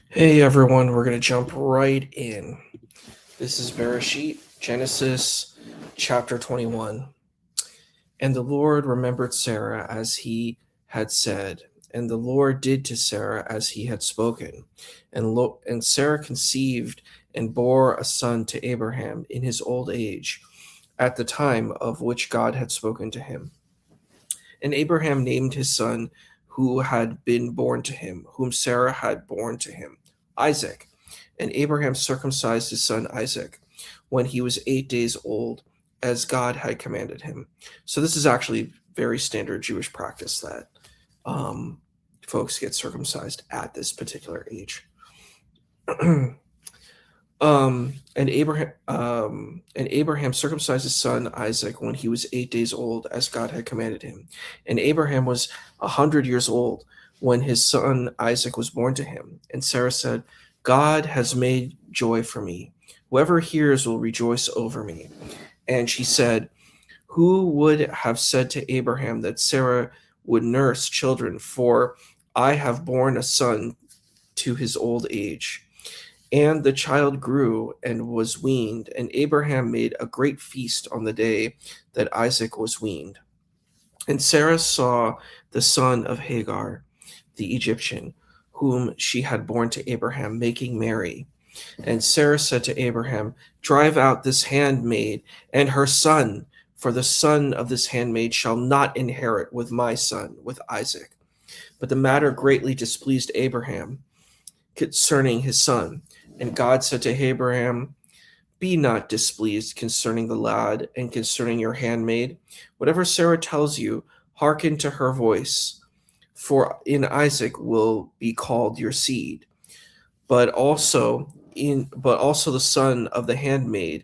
Hey everyone, we're going to jump right in. This is Bereshit, Genesis chapter 21. And the Lord remembered Sarah as he had said, and the Lord did to Sarah as he had spoken. And Sarah conceived and bore a son to Abraham in his old age, at the time of which God had spoken to him. And Abraham named his son who had been born to him, whom Sarah had borne to him, Isaac. And Abraham circumcised his son Isaac when he was 8 days old, as God had commanded him. So this is actually very standard Jewish practice that um, folks get circumcised at this particular age. And Abraham circumcised his son Isaac when he was 8 days old, as God had commanded him. And Abraham was 100 years old when his son Isaac was born to him. And Sarah said, "God has made joy for me. Whoever hears will rejoice over me." And she said, "Who would have said to Abraham that Sarah would nurse children? For I have borne a son to his old age." And the child grew and was weaned, and Abraham made a great feast on the day that Isaac was weaned. And Sarah saw the son of Hagar, the Egyptian, whom she had borne to Abraham, making merry. And Sarah said to Abraham, "Drive out this handmaid and her son, for the son of this handmaid shall not inherit with my son, with Isaac." But the matter greatly displeased Abraham concerning his son. And God said to Abraham, "Be not displeased concerning the lad and concerning your handmaid. Whatever Sarah tells you, hearken to her voice. For in Isaac will be called your seed, but also the son of the handmaid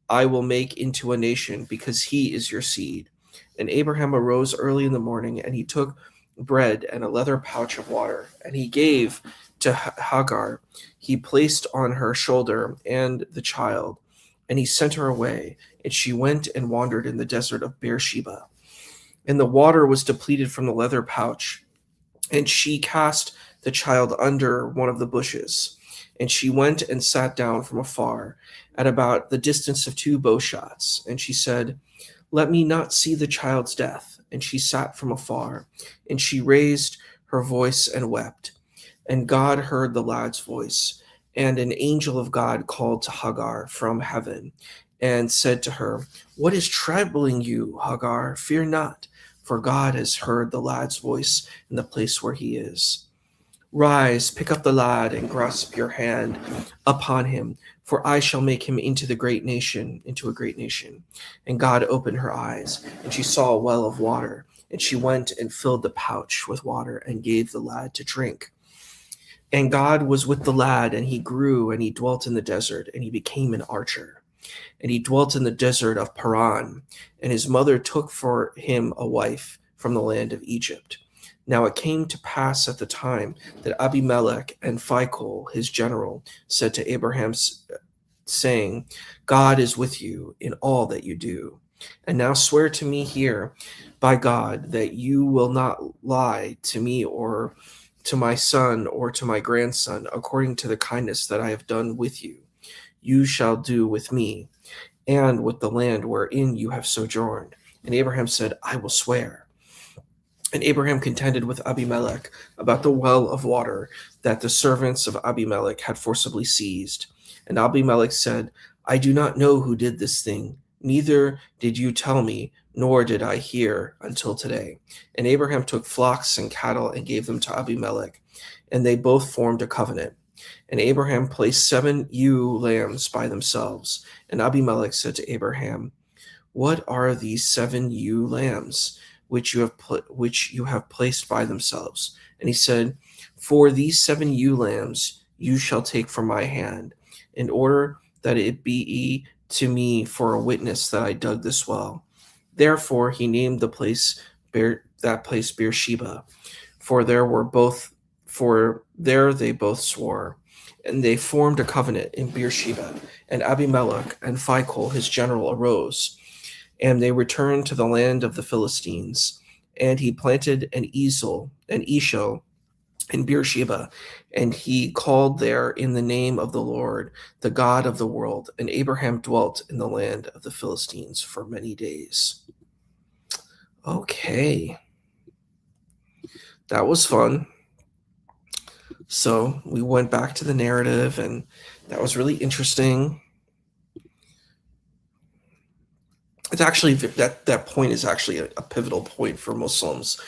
I will make into a nation, because he is your seed." And Abraham arose early in the morning, and he took bread and a leather pouch of water, and he gave to Hagar. He placed on her shoulder and the child, and he sent her away, and she went and wandered in the desert of Beersheba. And the water was depleted from the leather pouch, and she cast the child under one of the bushes. And she went and sat down from afar, at about the distance of 2 bow shots. And she said, "Let me not see the child's death." And she sat from afar, and she raised her voice and wept. And God heard the lad's voice. And an angel of God called to Hagar from heaven and said to her, "What is troubling you, Hagar? Fear not, for God has heard the lad's voice in the place where he is. Rise, pick up the lad, and grasp your hand upon him, for I shall make him into a great nation. And God opened her eyes, and she saw a well of water. And she went and filled the pouch with water and gave the lad to drink. And God was with the lad, and he grew, and he dwelt in the desert, and he became an archer. And he dwelt in the desert of Paran, and his mother took for him a wife from the land of Egypt. Now it came to pass at the time that Abimelech and Phicol, his general, said to Abraham, saying, "God is with you in all that you do. And now swear to me here by God that you will not lie to me or to my son or to my grandson, according to the kindness that I have done with you. You shall do with me, and with the land wherein you have sojourned." And Abraham said, "I will swear." And Abraham contended with Abimelech about the well of water that the servants of Abimelech had forcibly seized. And Abimelech said, "I do not know who did this thing, neither did you tell me, nor did I hear until today." And Abraham took flocks and cattle and gave them to Abimelech, and they both formed a covenant. And Abraham placed 7 ewe lambs by themselves. And Abimelech said to Abraham, "What are these 7 ewe lambs which you have placed by themselves?" And he said, "For these 7 ewe lambs you shall take from my hand, in order that it be to me for a witness that I dug this well." Therefore he named that place Beersheba, for there they both swore. And they formed a covenant in Beersheba. And Abimelech and Phicol his general arose, and they returned to the land of the Philistines. And he planted an eshel in Beersheba, and he called there in the name of the Lord, the God of the world. And Abraham dwelt in the land of the Philistines for many days. Okay, that was fun. So we went back to the narrative, and that was really interesting. It's actually that point is actually a pivotal point for Muslims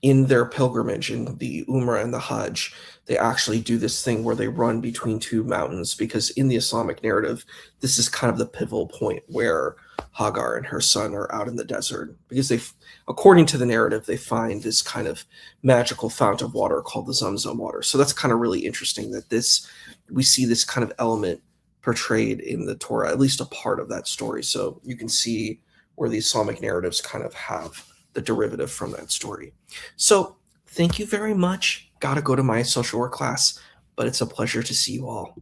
in their pilgrimage in the Umrah and the Hajj. They actually do this thing where they run between two mountains, because in the Islamic narrative, this is kind of the pivotal point where Hagar and her son are out in the desert, because according to the narrative, they find this kind of magical fount of water called the Zamzam water. So that's kind of really interesting that we see this kind of element portrayed in the Torah, at least a part of that story. So you can see where the Islamic narratives kind of have the derivative from that story. So thank you very much. Gotta go to my social work class, but it's a pleasure to see you all.